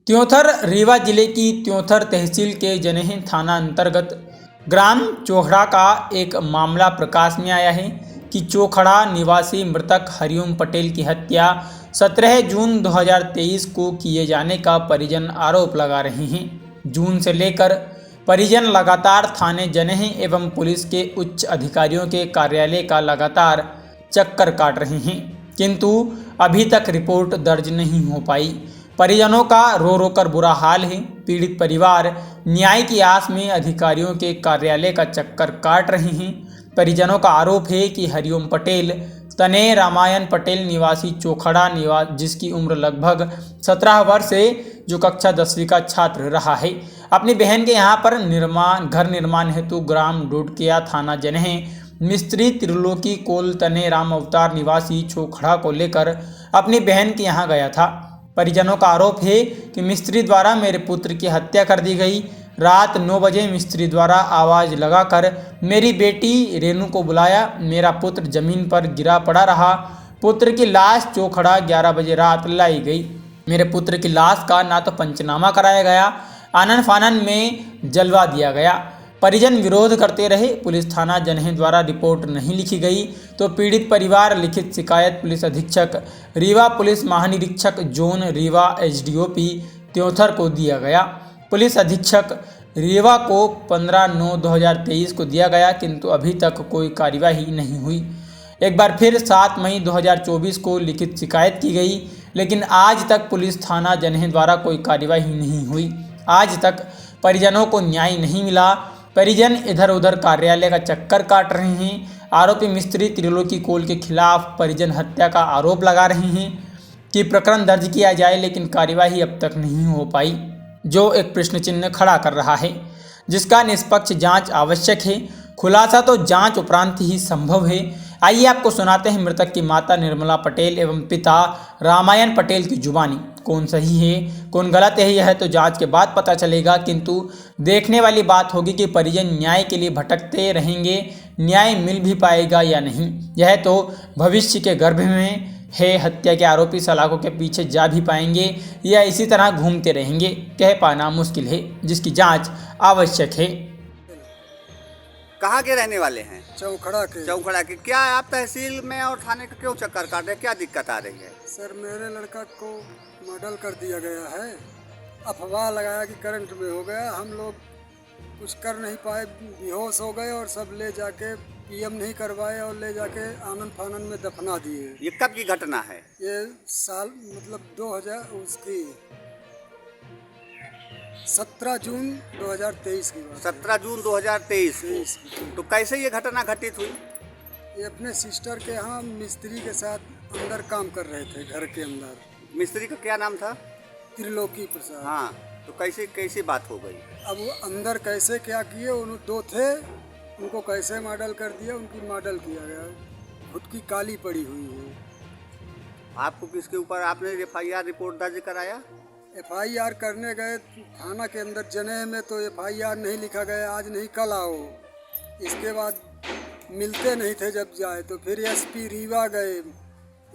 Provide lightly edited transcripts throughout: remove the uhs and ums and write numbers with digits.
त्योंथर रीवा जिले की त्योंथर तहसील के जनेह थाना अंतर्गत ग्राम चोखड़ा का एक मामला प्रकाश में आया है कि चोखड़ा निवासी मृतक हरिओम पटेल की हत्या 17 जून 2023 को किए जाने का परिजन आरोप लगा रहे हैं। जून से लेकर परिजन लगातार थाने जनेह एवं पुलिस के उच्च अधिकारियों के कार्यालय का लगातार चक्कर काट रहे हैं, किंतु अभी तक रिपोर्ट दर्ज नहीं हो पाई। परिजनों का रो रो कर बुरा हाल है। पीड़ित परिवार न्याय की आस में अधिकारियों के कार्यालय का चक्कर काट रहे हैं। परिजनों का आरोप है कि हरिओम पटेल तने रामायण पटेल निवासी चोखड़ा जिसकी उम्र लगभग 17 वर्ष है, जो कक्षा 10वीं का छात्र रहा है, अपनी बहन के यहाँ पर घर निर्माण हेतु ग्राम डोडकिया थाना जनेह मिस्त्री त्रिलोकी कोल तने राम अवतार निवासी चोखड़ा को लेकर अपनी बहन के यहाँ गया था। परिजनों का आरोप है कि मिस्त्री द्वारा मेरे पुत्र की हत्या कर दी गई। रात 9 बजे मिस्त्री द्वारा आवाज़ लगाकर मेरी बेटी रेनू को बुलाया। मेरा पुत्र जमीन पर गिरा पड़ा रहा। पुत्र की लाश चोखड़ा 11 बजे रात लाई गई। मेरे पुत्र की लाश का ना तो पंचनामा कराया गया, आनन फानन में जलवा दिया गया। परिजन विरोध करते रहे। पुलिस थाना जनेह द्वारा रिपोर्ट नहीं लिखी गई तो पीड़ित परिवार लिखित शिकायत पुलिस अधीक्षक रीवा, पुलिस महानिरीक्षक जोन रीवा, एसडीओपी त्योंथर को दिया गया। पुलिस अधीक्षक रीवा को 15/9/2023 को दिया गया, किंतु अभी तक कोई कार्यवाही नहीं हुई। एक बार फिर 7 मई 2024 को लिखित शिकायत की गई, लेकिन आज तक पुलिस थाना जनेह द्वारा कोई कार्यवाही नहीं हुई। आज तक परिजनों को न्याय नहीं मिला। परिजन इधर उधर कार्यालय का चक्कर काट रहे हैं। आरोपी मिस्त्री त्रिलोकी कोल के खिलाफ परिजन हत्या का आरोप लगा रहे हैं कि प्रकरण दर्ज किया जाए, लेकिन कार्यवाही अब तक नहीं हो पाई, जो एक प्रश्न चिन्ह खड़ा कर रहा है, जिसका निष्पक्ष जांच आवश्यक है। खुलासा तो जांच उपरांत ही संभव है। आइए आपको सुनाते हैं मृतक की माता निर्मला पटेल एवं पिता रामायण पटेल की जुबानी। कौन सही है कौन गलत है, यह तो जांच के बाद पता चलेगा, किंतु देखने वाली बात होगी कि परिजन न्याय के लिए भटकते रहेंगे, न्याय मिल भी पाएगा या नहीं, यह तो भविष्य के गर्भ में है। हत्या के आरोपी सलाखों के पीछे जा भी पाएंगे या इसी तरह घूमते रहेंगे, कह पाना मुश्किल है, जिसकी जांच आवश्यक है। कहाँ के रहने वाले हैं? चौखड़ा के। चौखड़ा के। क्या आप तहसील में और थाने का क्यों चक्कर काट रहे हैं? क्या दिक्कत आ रही है? सर, मेरे लड़का को मर्डर कर दिया गया है। अफवाह लगाया कि करंट में हो गया। हम लोग कुछ कर नहीं पाए, बेहोश हो गए और सब ले जाके पीएम नहीं करवाए और ले जाके आनन फानन में दफना दिए। ये कब की घटना है? ये साल मतलब 17 जून 2023 की बात। 17 जून 2023 को। तो कैसे ये घटना घटित हुई? ये अपने सिस्टर के यहाँ मिस्त्री के साथ अंदर काम कर रहे थे, घर के अंदर। मिस्त्री का क्या नाम था? त्रिलोकी प्रसाद। हाँ, तो कैसे बात हो गई? अब वो अंदर कैसे क्या किए, उन दो थे, उनको कैसे मॉडल कर दिया, उनकी मॉडल किया गया। खुद की काली पड़ी हुई है। आपको किसके ऊपर आपने FIR रिपोर्ट दर्ज कराया? FIR करने गए थाना के अंदर जनेह में, तो FIR नहीं लिखा गया, आज नहीं कल आओ। इसके बाद मिलते नहीं थे, जब जाए तो फिर SP रीवा गए,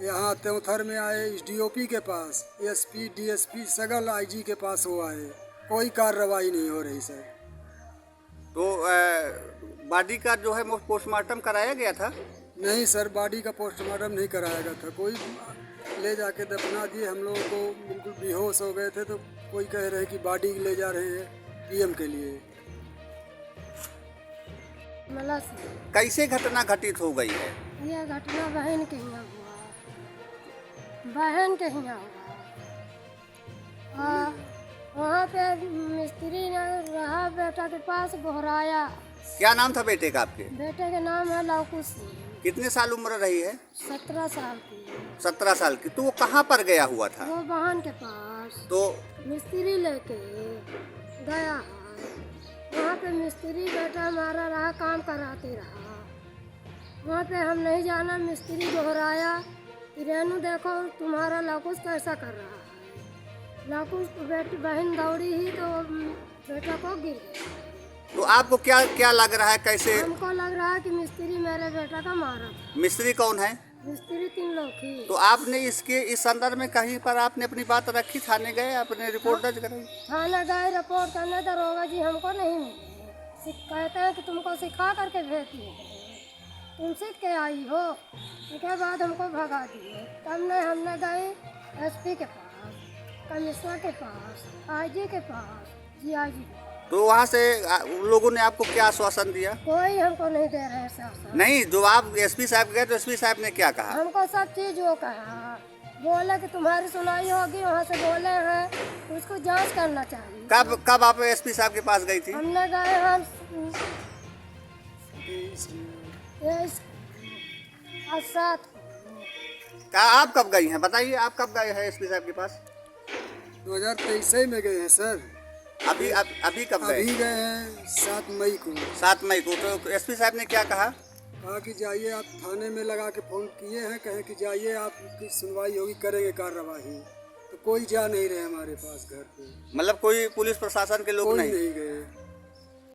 यहाँ त्योंथर में आए SDOP के पास, SP DSP सगल IG के पास वो आए, कोई कार्रवाई नहीं हो रही सर। तो बॉडी का जो है पोस्टमार्टम कराया गया था? नहीं सर, बॉडी का पोस्टमार्टम नहीं कराया गया था। कोई ले जाके दफना दिए। हम लोगों को बिल्कुल बेहोश हो गए थे, तो कोई कह रहे कि बॉडी ले जा रहे हैं PM के लिए। कैसे घटना घटित हो गई है? यह घटना बहन के यहाँ हुआ, बहन के यहाँ हुआ। वहाँ पे मिस्त्री ने रहा, बेटा के पास घोराया। क्या नाम था बेटे का आपके? बेटे का नाम है लवकुश। कितने साल उम्र रही है? 17 साल की। 17 साल की। तो वो कहाँ पर गया हुआ था? वो बहन के पास। तो मिस्त्री लेके गया है। वहाँ पे मिस्त्री बेटा हमारा रहा, काम कराते रहा। वहाँ पे हम नहीं जाना, मिस्त्री दोहराया कि रेनू देखो तुम्हारा लवकुश कैसा कर रहा है। लवकुश बेटी बहन दौड़ी ही तो बेटा को गिर गया। तो आपको क्या लग रहा है? कैसे? हमको लग रहा है कि मिस्त्री मेरे बेटा का मारा था। मिस्त्री कौन है? मिस्त्री 3 लोग थी। तो आपने इसके इस संदर्भ में कहीं पर आपने अपनी बात रखी, थाने गए, आपने रिपोर्ट दर्ज कराई? थाना गए रिपोर्ट करने, दरोगा जी हमको नहीं मिले। कहते हैं कि तुमको सिखा करके भेज दिए, तुम सीख के आई हो। उसके बाद हमको भगा दिए। तब ने हमने गए एसपी के पास, कमिश्नर के पास, आईजी के पास, जीआईजी के पास। तो वहाँ से उन लोगों ने आपको क्या आश्वासन दिया? कोई हमको नहीं दे रहे शासन। नहीं, जो आप एसपी साहब गए तो एसपी साहब ने क्या कहा? हमको सब चीज़ वो कहा, बोले कि तुम्हारी सुनाई होगी, वहाँ से बोले हैं उसको जांच करना चाहिए। कब आप एसपी साहब के पास गई थी? हमने गए हम 7 आप कब गई हैं, बताइए, आप कब गए हैं एसपी साहब के पास? 2023 में गए हैं सर। अभी कब गए? अभी गए हैं 7 मई को। 7 मई को। तो एसपी साहब ने क्या कहा? कहा कि जाइए, आप थाने में लगा के फ़ोन किए हैं, कहें कि जाइए, आपकी सुनवाई होगी, करेंगे कार्रवाई। तो कोई जा नहीं रहे हमारे पास घर पे, मतलब कोई पुलिस प्रशासन के लोग कोई नहीं? नहीं गए।